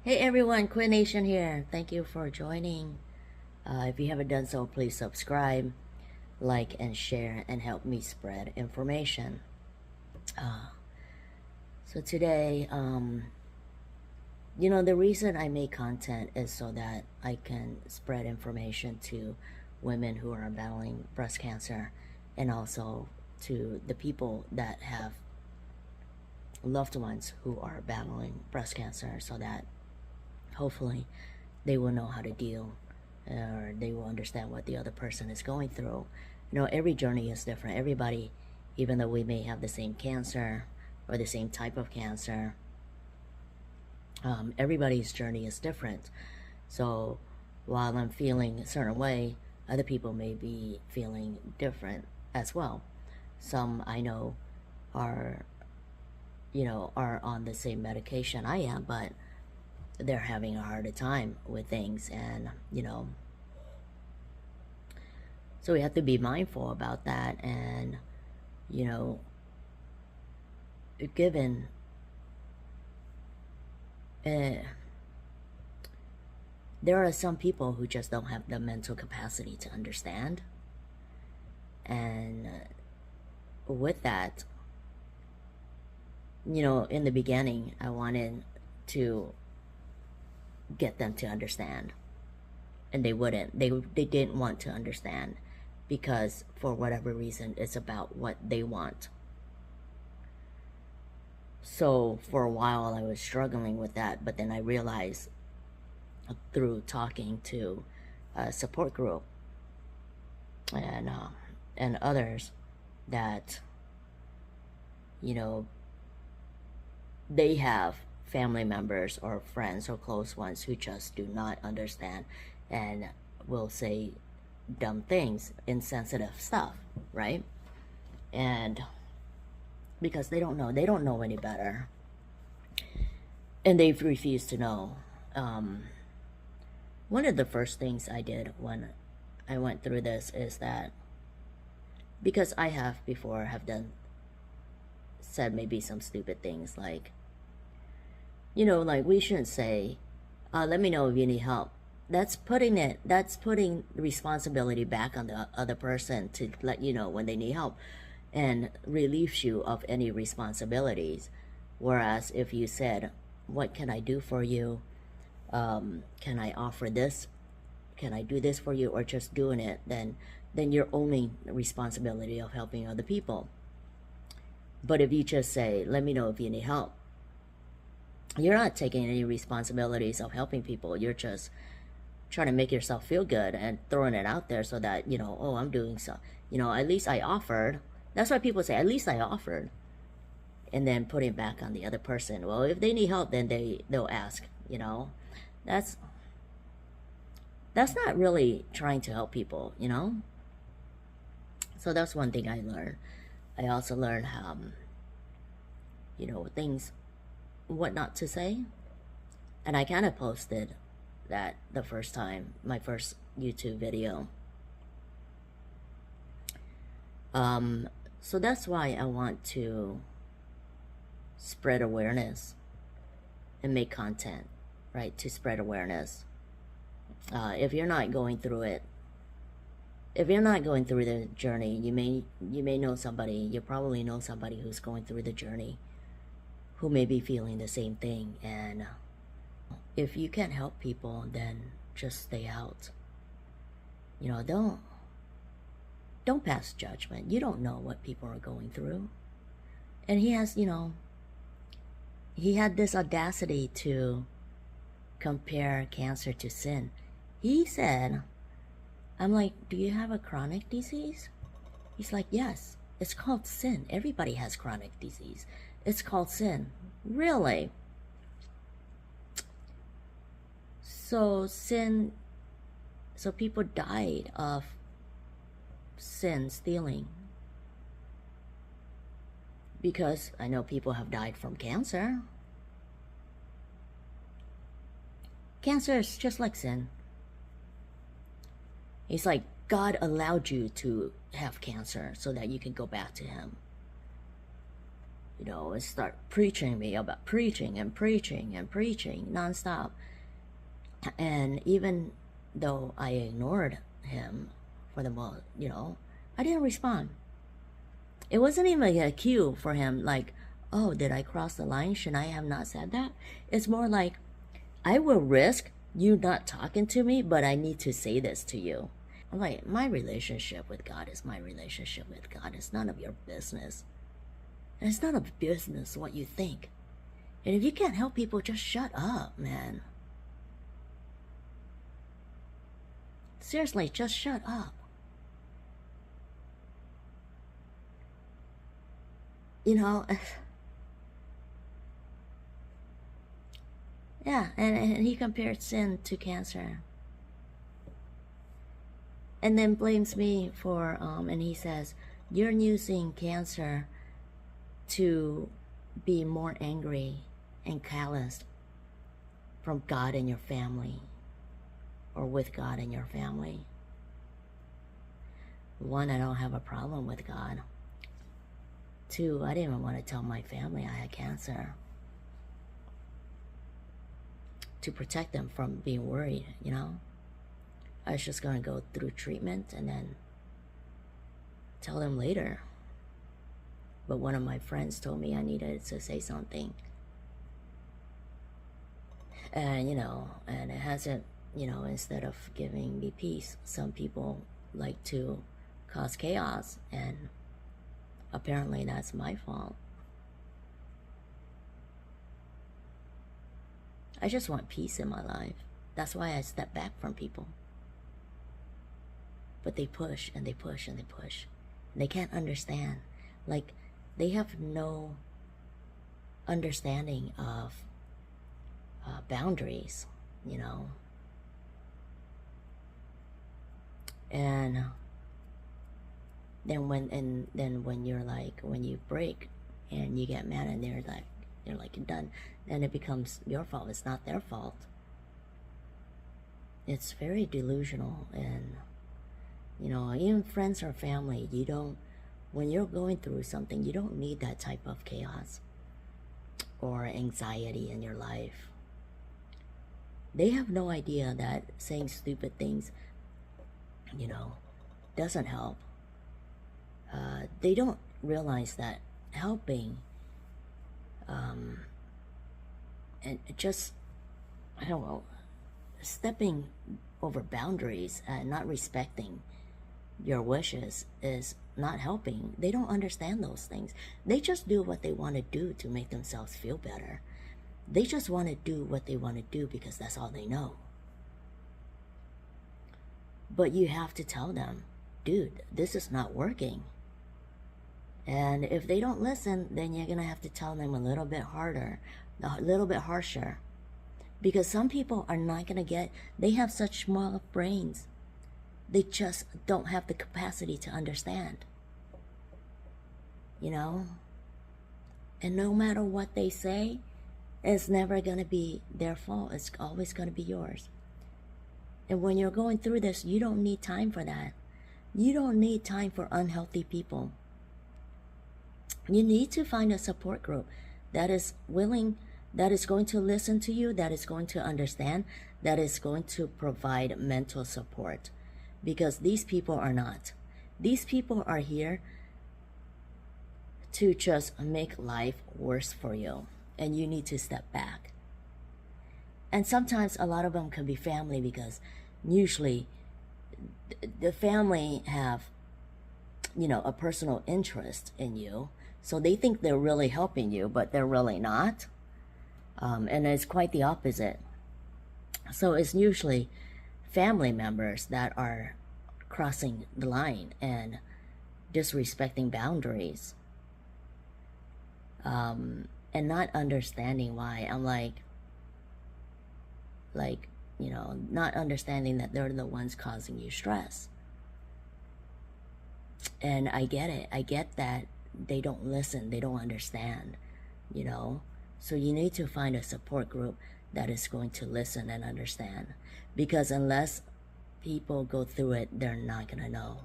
Hey everyone, Quinn Nation here. Thank you for joining. If you haven't done so, please subscribe, like, and share, and help me spread information. So today, the reason I make content is so that I can spread information to women who are battling breast cancer, and also to the people that have loved ones who are battling breast cancer, so that hopefully they will know how to deal, or they will understand what the other person is going through. Every journey is different. Everybody, even though we may have the same cancer or the same type of cancer, everybody's journey is different. So while I'm feeling a certain way, other people may be feeling different as well. Some I know are on the same medication I am, but they're having a harder time with things, and so we have to be mindful about that. And given there are some people who just don't have the mental capacity to understand, and with that, in the beginning I wanted to get them to understand, and they didn't want to understand, because for whatever reason it's about what they want. So for a while I was struggling with that, but then I realized through talking to a support group and others that they have family members or friends or close ones who just do not understand and will say dumb things, insensitive stuff, right? And because they don't know any better, and they've refused to know. One of the first things I did when I went through this is that, because I have before said maybe some stupid things like, like we shouldn't say, let me know if you need help. That's putting responsibility back on the other person to let you know when they need help, and relieves you of any responsibilities. Whereas if you said, what can I do for you? Can I offer this? Can I do this for you? Or just doing it, then you're owning the responsibility of helping other people. But if you just say, let me know if you need help, you're not taking any responsibilities of helping people. You're just trying to make yourself feel good and throwing it out there so that, oh, I'm doing so. At least I offered. That's why people say, at least I offered. And then putting it back on the other person. Well, if they need help, then they'll ask. That's not really trying to help people, So that's one thing I learned. I also learned how, things, what not to say. And I kind of posted that the first time, my first YouTube video. So that's why I want to spread awareness and make content, right? To spread awareness. If you're not going through it, if you're not going through the journey, you may know somebody, you probably know somebody who's going through the journey, who may be feeling the same thing. And if you can't help people, then just stay out. Don't pass judgment. You don't know what people are going through. And he had this audacity to compare cancer to sin. He said, I'm like, do you have a chronic disease? He's like, yes, it's called sin. Everybody has chronic disease. It's called sin. Really? So people died of sin, stealing. Because I know people have died from cancer. Cancer is just like sin. It's like God allowed you to have cancer so that you can go back to Him. and start preaching me about preaching and preaching and preaching nonstop. And even though I ignored him for the most, I didn't respond. It wasn't even a cue for him, like, oh, did I cross the line? Should I have not said that? It's more like, I will risk you not talking to me, but I need to say this to you. I'm like, my relationship with God is my relationship with God. It's none of your business. And it's none of business what you think. And if you can't help people, just shut up, man. Seriously, just shut up. Yeah, and he compared sin to cancer. And then blames me for, and he says, you're using cancer to be more angry and calloused from God and your family, or with God and your family. One, I don't have a problem with God. Two, I didn't even want to tell my family I had cancer, to protect them from being worried, I was just going to go through treatment and then tell them later. But one of my friends told me I needed to say something. And, and it hasn't, instead of giving me peace, some people like to cause chaos, and apparently that's my fault. I just want peace in my life. That's why I step back from people. But they push and they push and they push. And they can't understand. Like, they have no understanding of boundaries, And then when you're like, when you break and you get mad and they're like you're done, then it becomes your fault. It's not their fault. It's very delusional. And even friends or family, when you're going through something, you don't need that type of chaos or anxiety in your life. They have no idea that saying stupid things, doesn't help. They don't realize that helping, and just, I don't know, stepping over boundaries and not respecting your wishes is not helping. They don't understand those things. They just do what they want to do to make themselves feel better. They just want to do what they want to do because that's all they know. But you have to tell them, dude, this is not working. And if they don't listen, then you're going to have to tell them a little bit harder, a little bit harsher. Because some people are not going to get, they have such small brains. They just don't have the capacity to understand. And no matter what they say, it's never going to be their fault. It's always going to be yours. And when you're going through this, you don't need time for that. You don't need time for unhealthy people. You need to find a support group that is willing, that is going to listen to you, that is going to understand, that is going to provide mental support. Because these people are not. These people are here to just make life worse for you. And you need to step back. And sometimes a lot of them can be family, because usually the family have, a personal interest in you. So they think they're really helping you, but they're really not. And it's quite the opposite. So it's usually family members that are crossing the line and disrespecting boundaries. And not understanding why. I'm like, not understanding that they're the ones causing you stress. And I get it. I get that they don't listen. They don't understand, So you need to find a support group that is going to listen and understand. Because unless people go through it, they're not going to know.